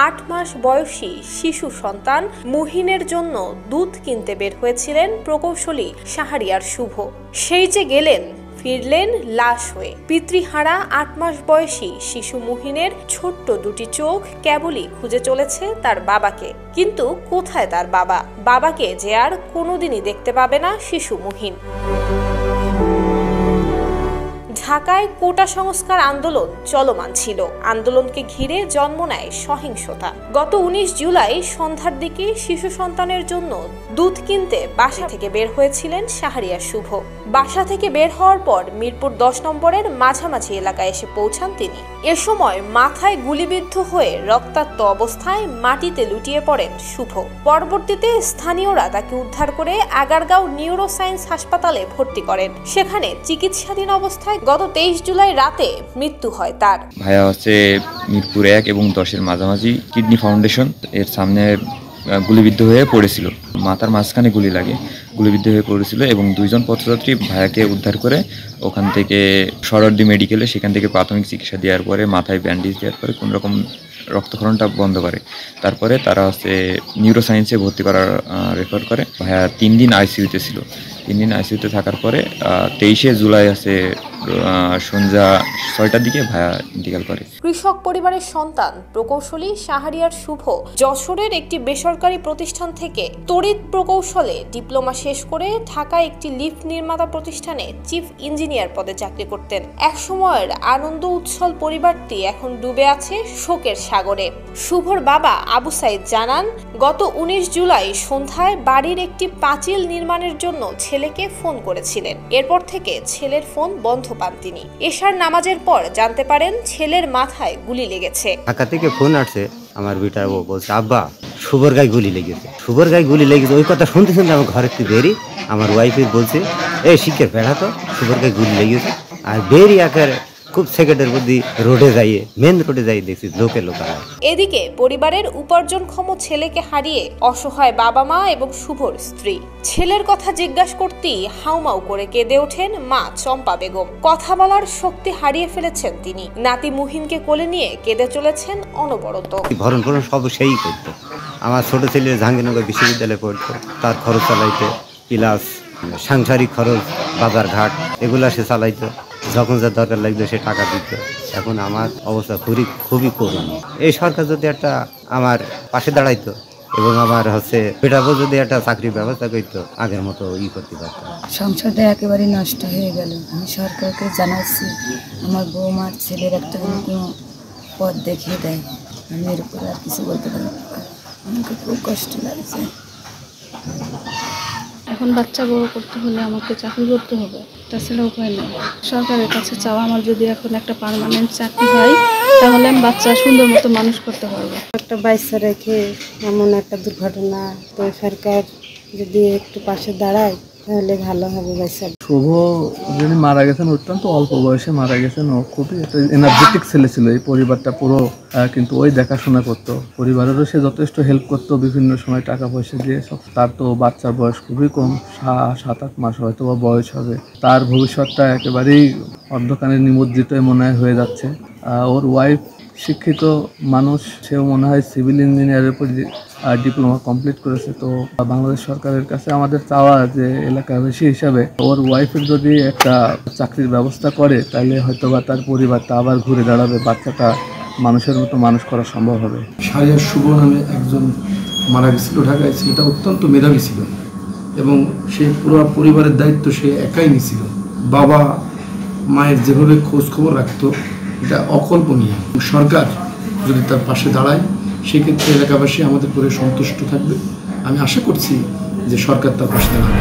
8 মাস বয়সী শিশু সন্তান মুহিনের জন্য দুধ কিনতে বের হয়েছিলেন প্রকৌশলী শাহরিয়ার শুভ। সেই যে গেলেন, ফিরলেন লাশ হয়ে। পিতৃহারা 8 মাস বয়সী শিশু মুহিনের ছোট্ট দুটি চোখ কেবলই খুঁজে চলেছে তার বাবাকে। কিন্তু কোথায় তার বাবা? বাবাকে যে আর কোনোদিনই দেখতে পাবে না শিশু মুহিন। ঢাকায় কোটা সংস্কার আন্দোলন চলমান ছিল। আন্দোলনকে ঘিরে জন্ম নেয় সহিংসতা। গত 19 জুলাই সন্ধ্যার দিকে শিশু সন্তানের জন্য দুধ কিনতে বাসা থেকে বের হয়েছিলেন শাহরিয়ার শুভ। বাসা থেকে বের হওয়ার পর মিরপুর 10 নম্বরের মাঝামাঝি এলাকায় এসে পৌঁছান তিনি। এ সময় মাথায় গুলিবিদ্ধ হয়ে রক্তাক্ত অবস্থায় মাটিতে লুটিয়ে পড়েন শুভ। পরবর্তীতে স্থানীয়রা তাকে উদ্ধার করে আগারগাঁও নিউরোসায়েন্স হাসপাতালে ভর্তি করেন। সেখানে চিকিৎসাধীন অবস্থায় গত 23 জুলাই রাতে মৃত্যু হয় তার। ভাইয়া হচ্ছে মিরপুর 1 এবং 10-এর মাঝামাঝি কিডনি ফাউন্ডেশন এর সামনে গুলিবিদ্ধ হয়ে পড়েছিল। মাথার মাঝখানে গুলি লাগে, গুলিবিদ্ধ হয়ে পড়েছিল এবং 2 জন পথযাত্রী ভাইয়াকে উদ্ধার করে ওখান থেকে সরোয়ার্দী মেডিকেলে সেখান থেকে প্রাথমিক চিকিৎসা দেওয়ার পরে মাথায় ব্যান্ডেজ দেওয়ার পরে কোনোরকম রক্তক্ষরণটা বন্ধ করে। তারপরে তারা হচ্ছে নিউরোসায়েন্সে ভর্তি করার রেফার করে। ভাইয়া 3 দিন আইসিইউতে ছিল। 3 দিন আইসিইউতে থাকার পরে 23শে জুলাই আছে সন্ধ্যা 6টার দিকে ভাইয়া ইন্তেকাল করে। কৃষক পরিবারের সন্তান প্রকৌশলী শাহরিয়ার শুভ যশোরের একটি বেসরকারি প্রতিষ্ঠান থেকে তড়িৎ প্রকৌশলে ডিপ্লোমা শেষ করে ঢাকায় একটি লিফট নির্মাতা প্রতিষ্ঠানে চিফ ইঞ্জিনিয়ার পদে চাকরি করতেন। এক সময়ের আনন্দ উচ্ছল পরিবারটি এখন ডুবে আছে শোকের সাগরে। শুভর বাবা আবু সাইদ জানান, গত 19 জুলাই সন্ধ্যায় বাড়ির একটি পাঁচিল নির্মাণের জন্য ছেলেকে ফোন করেছিলেন। এরপর থেকে ছেলের ফোন বন্ধ পান তিনি। এশার নামাজের পর জানতে পারেন ছেলের মাথায় গুলি লেগেছে। ঢাকা থেকে ফোন আসছে, আমার বেটা ও বলছে, আব্বা শুভর গায়ে গুলি লেগেছে, শুভর গায়ে গুলি লেগেছে। ওই কথা শুনতে শুনতে আমার ঘরে থেকে বেরি আমার ওয়াইফে বলছে, এই শিখের বেড়া তো শুভর গায়ে গুলি লেগেছে। আর বেরি আকার খুব সেকেন্ডের মধ্যে রোডে যাইয়ে মেন রোডে যাই দেখছি লোকে লোকা। এদিকে পরিবারের উপার্জনক্ষম ছেলেকে হারিয়ে অসহায় বাবা মা এবং শুভর স্ত্রী। ছেলের কথা জিজ্ঞাসা করতেই হাউমাউ করে কেঁদে ওঠেন মা চম্পা বেগম। কথা বলার শক্তি হারিয়ে ফেলেছেন তিনি। নাতি মুহিনকে কোলে নিয়ে কেঁদে চলেছেন অনবরত। ভরণ ভরণ সব সেই করতো। আমার ছোট ছেলে জাহাঙ্গীরনগর বিশ্ববিদ্যালয়ে পড়তো, তার খরচ চালাইতো, প্লাস সাংসারিক খরচ, বাজার ঘাট এগুলা সে চালাইতো। যখন যা দরকার লাগতো সে টাকা দিত। এখন আমার অবস্থা খুবই করুণ। এই সরকার যদি একটা আমার পাশে দাঁড়াইতো এবং আমার বেটাবো যদি একটা চাকরির ব্যবস্থা করতো, আগের মতো করতে পারতো। সংসারটা একেবারে নষ্ট হয়ে গেল। আমি সরকারকে জানাচ্ছি আমার বৌমার ছেলের একটা কোনো পথ দেখিয়ে দেয়। আমি এর উপর আর কিছু বলতে পারি না। আমাকে খুব কষ্ট লাগছে। এখন বাচ্চা বড় করতে হলে আমাকে চাকরি করতে হবে, তাছাড়া উপায় নেই। সরকারের কাছে চাওয়া, আমার যদি এখন একটা পার্মানেন্ট চাকরি হয় তাহলে আমি বাচ্চা সুন্দর মতো মানুষ করতে পারবো। একটা বাচ্চা রেখে এমন একটা দুর্ঘটনা, তো সরকার যদি একটু পাশে দাঁড়ায় তাহলে ভালো হবে। বাচ্চা শুভ যিনি মারা গেছেন অত্যন্ত অল্প বয়সে মারা গেছেন। ও খুবই একটা এনার্জেটিক ছেলে ছিল। এই পরিবারটা পুরো কিন্তু ওই দেখাশোনা করতো। পরিবারেরও সে যথেষ্ট হেল্প করতো বিভিন্ন সময় টাকা পয়সা দিয়ে সব। তার তো বাচ্চার বয়স খুবই কম, 7-8 মাস হয়তো বা বয়স হবে। তার ভবিষ্যৎটা একেবারেই অন্ধকারে নিমজ্জিত মনে হয়ে যাচ্ছে। ওর ওয়াইফ শিক্ষিত মানুষ, সেও মনে হয় সিভিল ইঞ্জিনিয়ারের উপর ডিপ্লোমা কমপ্লিট করেছে। তো বাংলাদেশ সরকারের কাছে আমাদের চাওয়া যে এলাকাবাসী হিসাবে ওর ওয়াইফের যদি একটা চাকরির ব্যবস্থা করে তাহলে হয়তো বা তার পরিবারটা আবার ঘুরে দাঁড়াবে, বাচ্চাটা মানুষের মতো মানুষ করা সম্ভব হবে। শাহরিয়ার শুভ নামে একজন মারা গেছিল ঢাকায়। ছেলেটা অত্যন্ত মেধাবী ছিল এবং সে পুরো পরিবারের দায়িত্ব সে একাই নিয়েছিল। বাবা মায়ের যেভাবে খোঁজ খবর রাখতো এটা অকল্পনীয়। সরকার যদি তার পাশে দাঁড়ায় সেক্ষেত্রে এলাকাবাসী আমাদের উপরে সন্তুষ্ট থাকবে। আমি আশা করছি যে সরকার তার পাশে দাঁড়াবে।